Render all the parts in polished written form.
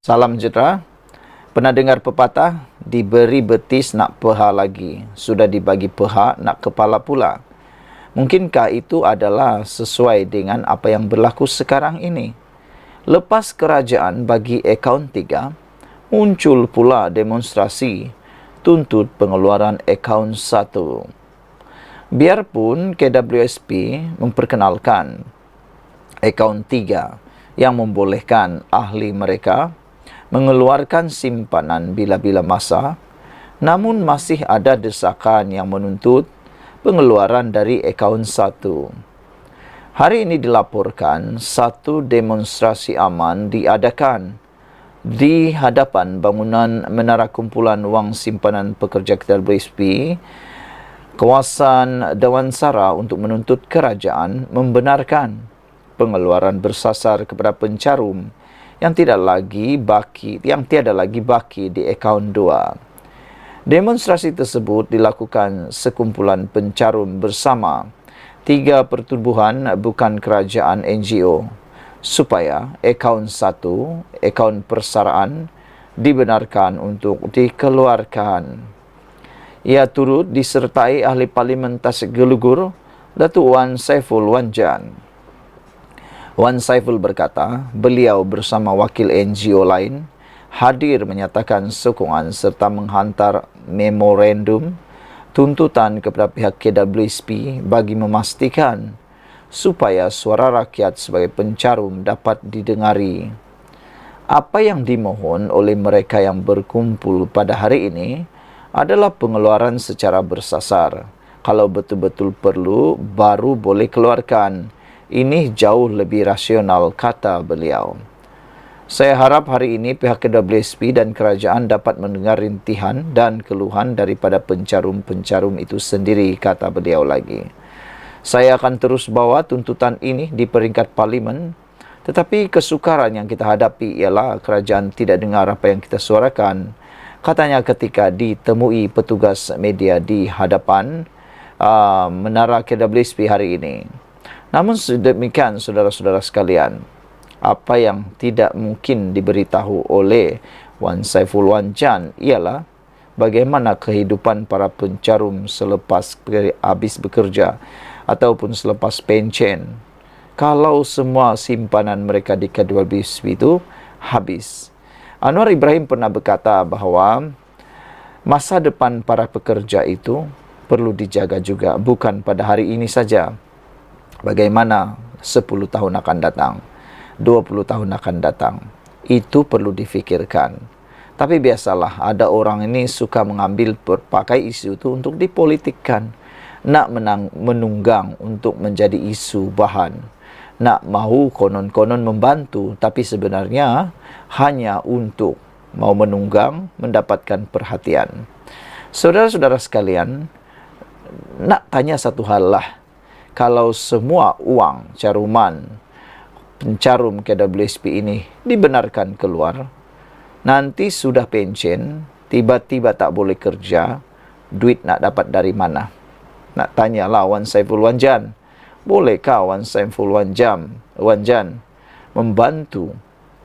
Salam sejahtera. Pernah dengar pepatah, diberi betis nak peha lagi, sudah dibagi peha nak kepala pula. Mungkinkah itu adalah sesuai dengan apa yang berlaku sekarang ini? Lepas kerajaan bagi akaun 3, muncul pula demonstrasi tuntut pengeluaran akaun 1. Biarpun KWSP memperkenalkan akaun 3 yang membolehkan ahli mereka mengeluarkan simpanan bila-bila masa, namun masih ada desakan yang menuntut pengeluaran dari akaun 1. Hari ini dilaporkan satu demonstrasi aman diadakan di hadapan bangunan Menara Kumpulan Wang Simpanan Pekerja KWSP, kawasan Damansara, untuk menuntut kerajaan membenarkan pengeluaran bersasar kepada pencarum yang tiada lagi baki di akaun 2. Demonstrasi tersebut dilakukan sekumpulan pencarum bersama 3 pertubuhan bukan kerajaan NGO supaya akaun 1, akaun persaraan, dibenarkan untuk dikeluarkan. Ia turut disertai ahli Parlimen Tasik Gelugur, Datuk Wan Saiful Wan Jan. Wan Saiful berkata, beliau bersama wakil NGO lain hadir menyatakan sokongan serta menghantar memorandum tuntutan kepada pihak KWSP bagi memastikan supaya suara rakyat sebagai pencarum dapat didengari. Apa yang dimohon oleh mereka yang berkumpul pada hari ini adalah pengeluaran secara bersasar. Kalau betul-betul perlu, baru boleh keluarkan. Ini jauh lebih rasional, kata beliau. Saya harap hari ini pihak KWSP dan kerajaan dapat mendengar rintihan dan keluhan daripada pencarum-pencarum itu sendiri, kata beliau lagi. Saya akan terus bawa tuntutan ini di peringkat Parlimen, tetapi kesukaran yang kita hadapi ialah kerajaan tidak dengar apa yang kita suarakan, katanya ketika ditemui petugas media di hadapan Menara KWSP hari ini. Namun sedemikian, saudara-saudara sekalian, apa yang tidak mungkin diberitahu oleh Wan Saiful Wan Jan ialah bagaimana kehidupan para pencarum selepas habis bekerja ataupun selepas pencen. Kalau semua simpanan mereka di KWSP itu habis. Anwar Ibrahim pernah berkata bahawa masa depan para pekerja itu perlu dijaga juga, bukan pada hari ini saja. Bagaimana 10 tahun akan datang, 20 tahun akan datang, itu perlu difikirkan. Tapi biasalah, ada orang ini suka mengambil berbagai isu itu untuk dipolitikkan, nak menunggang untuk menjadi isu bahan, nak mahu konon-konon membantu, tapi sebenarnya hanya untuk mau menunggang mendapatkan perhatian. Saudara-saudara sekalian, nak tanya satu hal lah. Kalau semua uang caruman pencarum KWSP ini dibenarkan keluar, nanti sudah pencen, tiba-tiba tak boleh kerja, duit nak dapat dari mana? Nak tanyalah Wan Saiful Wan Jan, bolehkah Wan Saiful Wan Jan membantu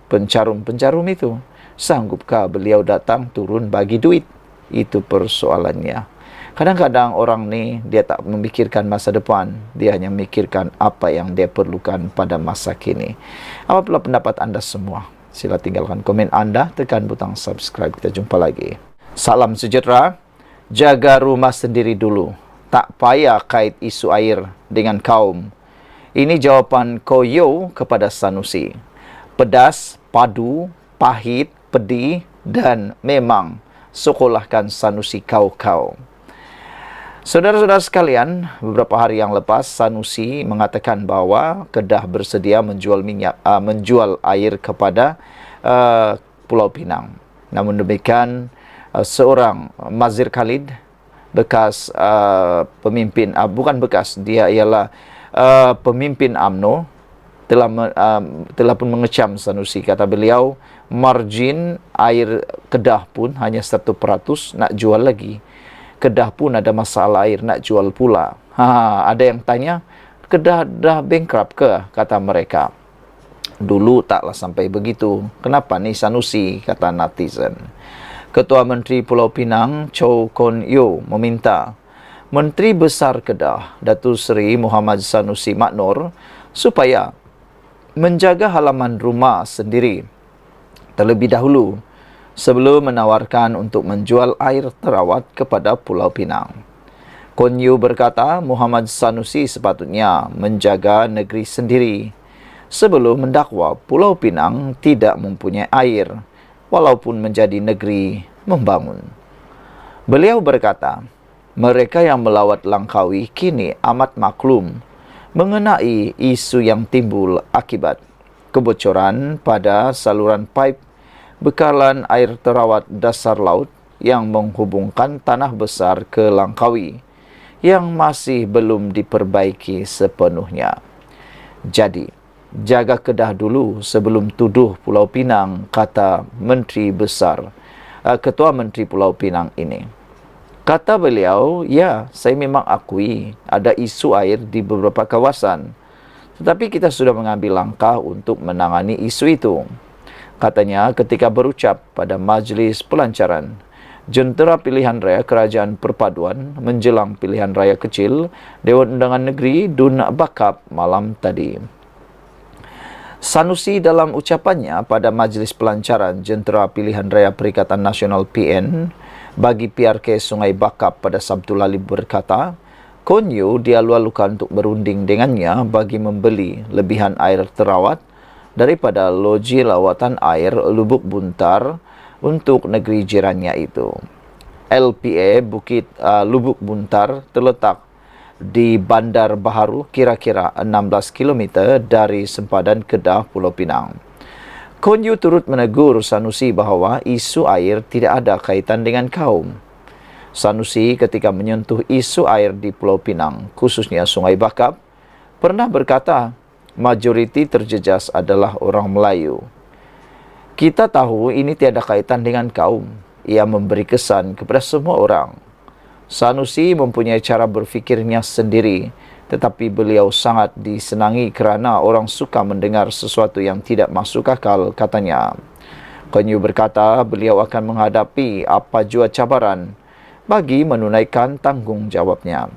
pencarum-pencarum itu? Sanggupkah beliau datang turun bagi duit? Itu persoalannya. Kadang-kadang orang ni dia tak memikirkan masa depan, dia hanya memikirkan apa yang dia perlukan pada masa kini. Apabila pendapat anda semua, sila tinggalkan komen anda, tekan butang subscribe. Kita jumpa lagi. Salam sejahtera. Jaga rumah sendiri dulu. Tak payah kait isu air dengan kaum. Ini jawapan Koyo kepada Sanusi. Pedas, padu, pahit, pedih dan memang sekolahkan Sanusi kau-kau. Saudara-saudara sekalian, beberapa hari yang lepas Sanusi mengatakan bahawa Kedah bersedia menjual air kepada Pulau Pinang. Namun demikian, seorang Mazir Khalid, bekas pemimpin, dia ialah pemimpin UMNO, telah pun mengecam Sanusi. Kata beliau, margin air Kedah pun hanya 1%, nak jual lagi. Kedah pun ada masalah air, nak jual pula. Ada yang tanya, Kedah dah bankrupt ke? Kata mereka. Dulu taklah sampai begitu. Kenapa ni Sanusi, kata netizen. Ketua Menteri Pulau Pinang, Chow Kon Yeow, meminta Menteri Besar Kedah, Datuk Seri Muhammad Sanusi Maknor, supaya menjaga halaman rumah sendiri terlebih dahulu sebelum menawarkan untuk menjual air terawat kepada Pulau Pinang. Kon Yeow berkata Muhammad Sanusi sepatutnya menjaga negeri sendiri sebelum mendakwa Pulau Pinang tidak mempunyai air walaupun menjadi negeri membangun. Beliau berkata, mereka yang melawat Langkawi kini amat maklum mengenai isu yang timbul akibat kebocoran pada saluran pipe bekalan air terawat dasar laut yang menghubungkan Tanah Besar ke Langkawi yang masih belum diperbaiki sepenuhnya. Jadi, jaga Kedah dulu sebelum tuduh Pulau Pinang, kata Ketua Menteri Pulau Pinang ini. Kata beliau, ya, saya memang akui ada isu air di beberapa kawasan, tetapi kita sudah mengambil langkah untuk menangani isu itu. Katanya ketika berucap pada Majlis Pelancaran Jentera Pilihan Raya Kerajaan Perpaduan menjelang Pilihan Raya Kecil Dewan Undangan Negeri Dun Bakap malam tadi. Sanusi dalam ucapannya pada Majlis Pelancaran Jentera Pilihan Raya Perikatan Nasional PN bagi PRK Sungai Bakap pada Sabtu lalu berkata, Kon Yeow dialu-alukan untuk berunding dengannya bagi membeli lebihan air terawat daripada loji lawatan air Lubuk Buntar untuk negeri jirannya itu. LPA Lubuk Buntar terletak di Bandar Baharu kira-kira 16 km dari sempadan Kedah Pulau Pinang. Kon Yeow turut menegur Sanusi bahawa isu air tidak ada kaitan dengan kaum. Sanusi ketika menyentuh isu air di Pulau Pinang, khususnya Sungai Bakap, pernah berkata, majoriti terjejas adalah orang Melayu. Kita tahu ini tiada kaitan dengan kaum. Ia memberi kesan kepada semua orang. Sanusi mempunyai cara berfikirnya sendiri, tetapi beliau sangat disenangi kerana orang suka mendengar sesuatu yang tidak masuk akal, katanya. Kon Yeow berkata beliau akan menghadapi apa jua cabaran bagi menunaikan tanggungjawabnya.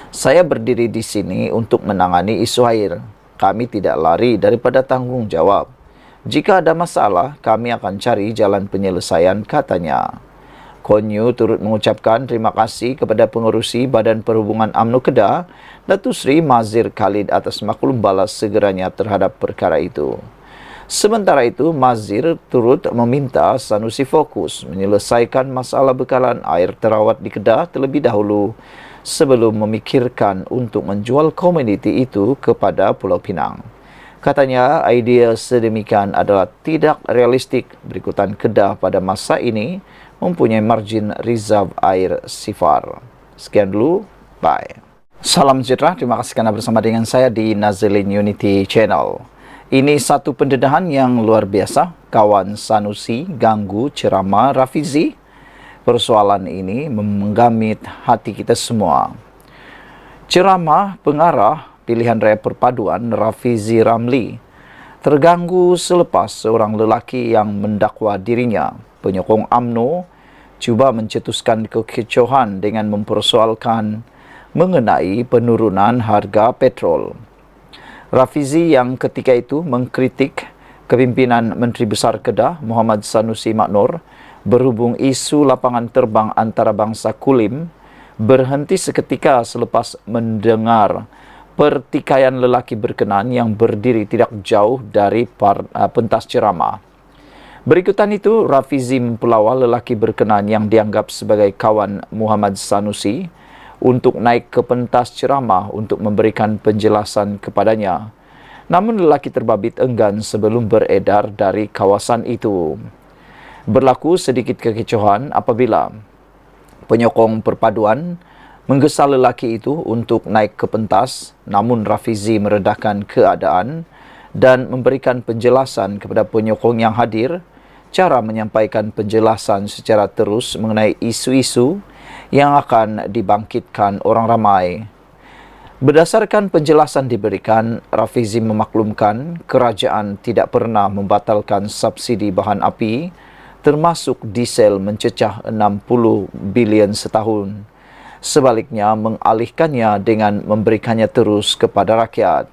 Saya berdiri di sini untuk menangani isu air. Kami tidak lari daripada tanggungjawab. Jika ada masalah, kami akan cari jalan penyelesaian, katanya. Kon Yeow turut mengucapkan terima kasih kepada pengerusi Badan Perhubungan UMNO Kedah, Datuk Seri Mazir Khalid atas maklum balas segeranya terhadap perkara itu. Sementara itu, Mazir turut meminta Sanusi fokus menyelesaikan masalah bekalan air terawat di Kedah terlebih dahulu sebelum memikirkan untuk menjual komuniti itu kepada Pulau Pinang. Katanya, idea sedemikian adalah tidak realistik berikutan Kedah pada masa ini mempunyai margin reserve air sifar. Sekian dulu, bye. Salam sejahtera, terima kasih kerana bersama dengan saya di Nazilin Unity Channel. Ini satu pendedahan yang luar biasa. Kawan Sanusi ganggu ceramah Rafizi. Persoalan ini menggamit hati kita semua. Ceramah pengarah Pilihan Raya Perpaduan Rafizi Ramli terganggu selepas seorang lelaki yang mendakwa dirinya, penyokong UMNO, cuba mencetuskan kekecohan dengan mempersoalkan mengenai penurunan harga petrol. Rafizi yang ketika itu mengkritik kepimpinan Menteri Besar Kedah Muhammad Sanusi Maknor berhubung isu lapangan terbang antarabangsa Kulim berhenti seketika selepas mendengar pertikaian lelaki berkenan yang berdiri tidak jauh dari pentas ceramah. Berikutan itu, Rafizi mempelawal lelaki berkenan yang dianggap sebagai kawan Muhammad Sanusi untuk naik ke pentas ceramah untuk memberikan penjelasan kepadanya. Namun lelaki terbabit enggan sebelum beredar dari kawasan itu. Berlaku sedikit kekecohan apabila penyokong perpaduan menggesa lelaki itu untuk naik ke pentas, namun Rafizi meredahkan keadaan dan memberikan penjelasan kepada penyokong yang hadir, cara menyampaikan penjelasan secara terus mengenai isu-isu yang akan dibangkitkan orang ramai. Berdasarkan penjelasan diberikan, Rafizi memaklumkan kerajaan tidak pernah membatalkan subsidi bahan api, termasuk diesel mencecah 60 bilion setahun. Sebaliknya, mengalihkannya dengan memberikannya terus kepada rakyat.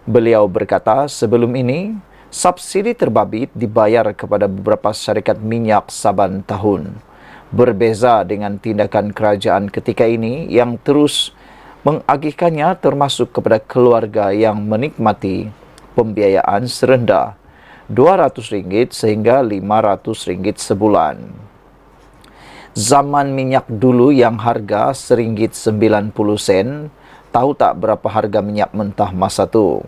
Beliau berkata, sebelum ini, subsidi terbabit dibayar kepada beberapa syarikat minyak saban tahun. Berbeza dengan tindakan kerajaan ketika ini yang terus mengagihkannya termasuk kepada keluarga yang menikmati pembiayaan serendah RM200 sehingga RM500 sebulan. Zaman minyak dulu yang harga RM1.90, tahu tak berapa harga minyak mentah masa tu?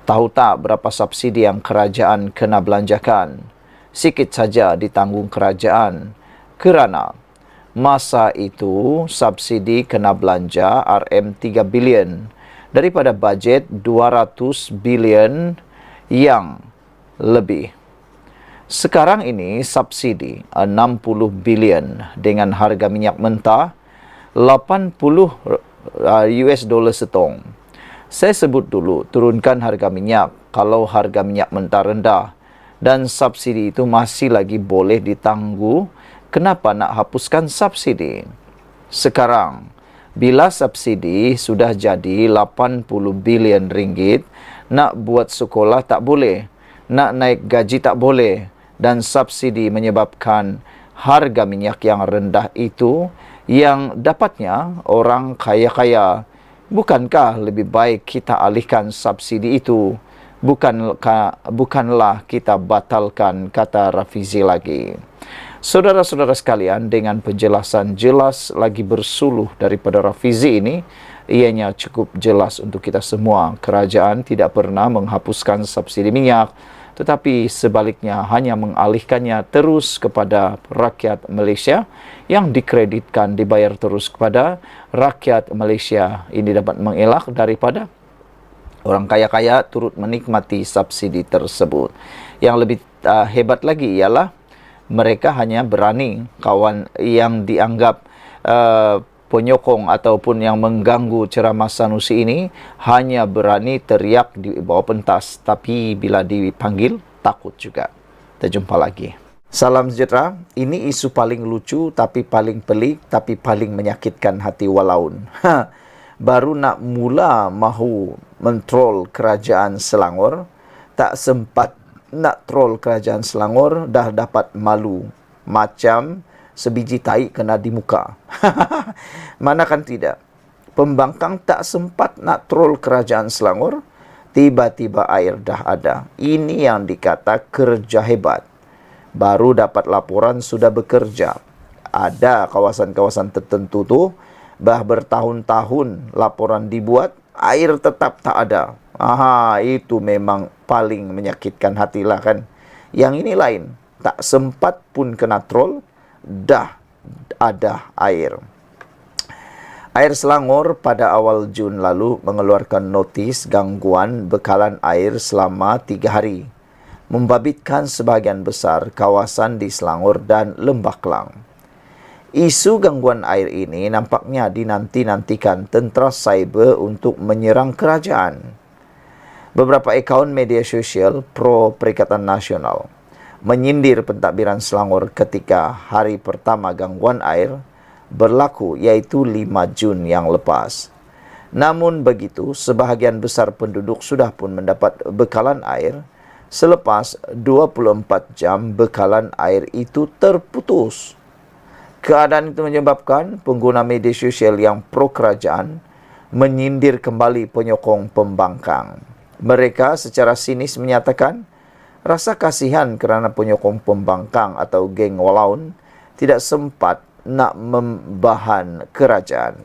Tahu tak berapa subsidi yang kerajaan kena belanjakan? Sikit saja ditanggung kerajaan kerana masa itu, subsidi kena belanja RM3 bilion daripada bajet 200 bilion yang lebih. Sekarang ini, subsidi 60 bilion dengan harga minyak mentah 80 US dollar setong. Saya sebut dulu, turunkan harga minyak kalau harga minyak mentah rendah dan subsidi itu masih lagi boleh ditangguh. Kenapa nak hapuskan subsidi? Sekarang, bila subsidi sudah jadi 80 bilion ringgit, nak buat sekolah tak boleh, nak naik gaji tak boleh, dan subsidi menyebabkan harga minyak yang rendah itu yang dapatnya orang kaya-kaya. Bukankah lebih baik kita alihkan subsidi itu? Bukanlah kita batalkan, kata Rafizi lagi. Saudara-saudara sekalian, dengan penjelasan jelas lagi bersuluh daripada Rafizi ini, ianya cukup jelas untuk kita semua. Kerajaan tidak pernah menghapuskan subsidi minyak, tetapi sebaliknya hanya mengalihkannya terus kepada rakyat Malaysia yang dikreditkan dibayar terus kepada rakyat Malaysia. Ini dapat mengelak daripada orang kaya-kaya turut menikmati subsidi tersebut. Yang lebih hebat lagi ialah mereka hanya berani, kawan yang dianggap penyokong ataupun yang mengganggu ceramah Sanusi ini hanya berani teriak di bawah pentas, tapi bila dipanggil takut juga. Kita jumpa lagi. Salam sejahtera. Ini isu paling lucu tapi paling pelik tapi paling menyakitkan hati walaun. Baru nak mula mahu mentrol kerajaan Selangor, tak sempat nak troll kerajaan Selangor dah dapat malu macam sebiji tai kena di muka. Manakan tidak, pembangkang tak sempat nak troll kerajaan Selangor, tiba-tiba air dah ada. Ini yang dikata kerja hebat. Baru dapat laporan sudah bekerja. Ada kawasan-kawasan tertentu tu bertahun-tahun laporan dibuat, air tetap tak ada. Itu memang paling menyakitkan hatilah kan. Yang ini lain, tak sempat pun kena troll, dah ada air. Air Selangor pada awal Jun lalu mengeluarkan notis gangguan bekalan air selama 3 hari, membabitkan sebahagian besar kawasan di Selangor dan Lembah Kelang. Isu gangguan air ini nampaknya dinanti-nantikan tentera cyber untuk menyerang kerajaan. Beberapa akaun media sosial pro Perikatan Nasional menyindir pentadbiran Selangor ketika hari pertama gangguan air berlaku, iaitu 5 Jun yang lepas. Namun begitu, sebahagian besar penduduk sudah pun mendapat bekalan air selepas 24 jam bekalan air itu terputus. Keadaan itu menyebabkan pengguna media sosial yang pro kerajaan menyindir kembali penyokong pembangkang. Mereka secara sinis menyatakan rasa kasihan kerana penyokong pembangkang atau geng walaun tidak sempat nak membahan kerajaan.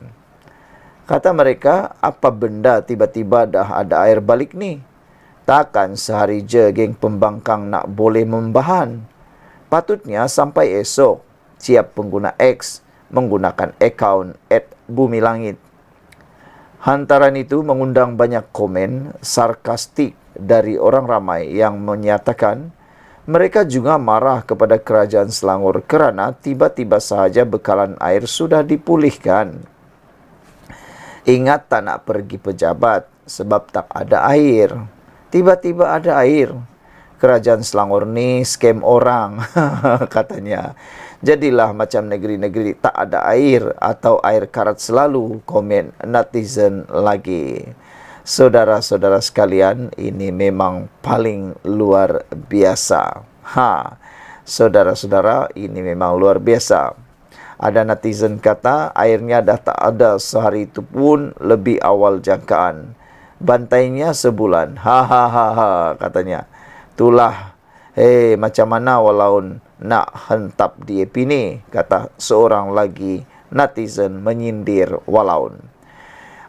Kata mereka, apa benda tiba-tiba dah ada air balik ni? Takkan sehari je geng pembangkang nak boleh membahan? Patutnya sampai esok siap pengguna X menggunakan akaun @bumilangit. Hantaran itu mengundang banyak komen sarkastik dari orang ramai yang menyatakan mereka juga marah kepada kerajaan Selangor kerana tiba-tiba sahaja bekalan air sudah dipulihkan. Ingat tak nak pergi pejabat sebab tak ada air. Tiba-tiba ada air. Kerajaan Selangor ni scam orang, katanya. Jadilah macam negeri-negeri tak ada air atau air karat selalu, komen netizen lagi. Saudara-saudara sekalian, ini memang paling luar biasa. Saudara-saudara, ini memang luar biasa. Ada netizen kata airnya dah tak ada sehari itu pun lebih awal jangkaan. Bantainya sebulan. Katanya. Itulah, macam mana walau nak hentap DAP ni, kata seorang lagi netizen menyindir Walaun.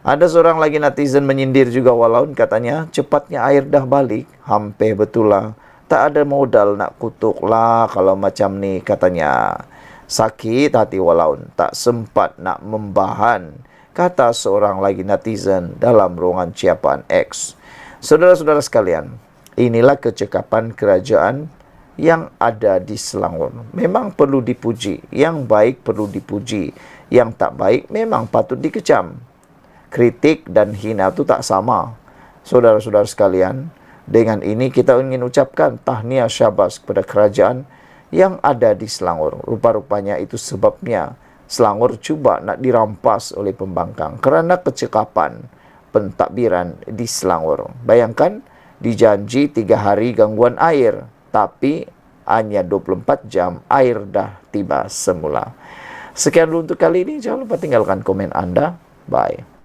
Ada seorang lagi netizen menyindir juga Walaun, katanya, cepatnya air dah balik, hampir betul lah. Tak ada modal nak kutuk lah kalau macam ni, katanya. Sakit hati Walaun, tak sempat nak membahan, kata seorang lagi netizen dalam ruangan Ciapan X. Saudara-saudara sekalian, inilah kecekapan kerajaan yang ada di Selangor. Memang perlu dipuji. Yang baik perlu dipuji. Yang tak baik memang patut dikecam. Kritik dan hina itu tak sama. Saudara-saudara sekalian, dengan ini kita ingin ucapkan tahniah syabas kepada kerajaan yang ada di Selangor. Rupa-rupanya itu sebabnya Selangor cuba nak dirampas oleh pembangkang kerana kecekapan pentadbiran di Selangor. Bayangkan, dijanji 3 hari gangguan air, tapi hanya 24 jam air dah tiba semula. Sekian dulu untuk kali ini. Jangan lupa tinggalkan komen Anda. Bye.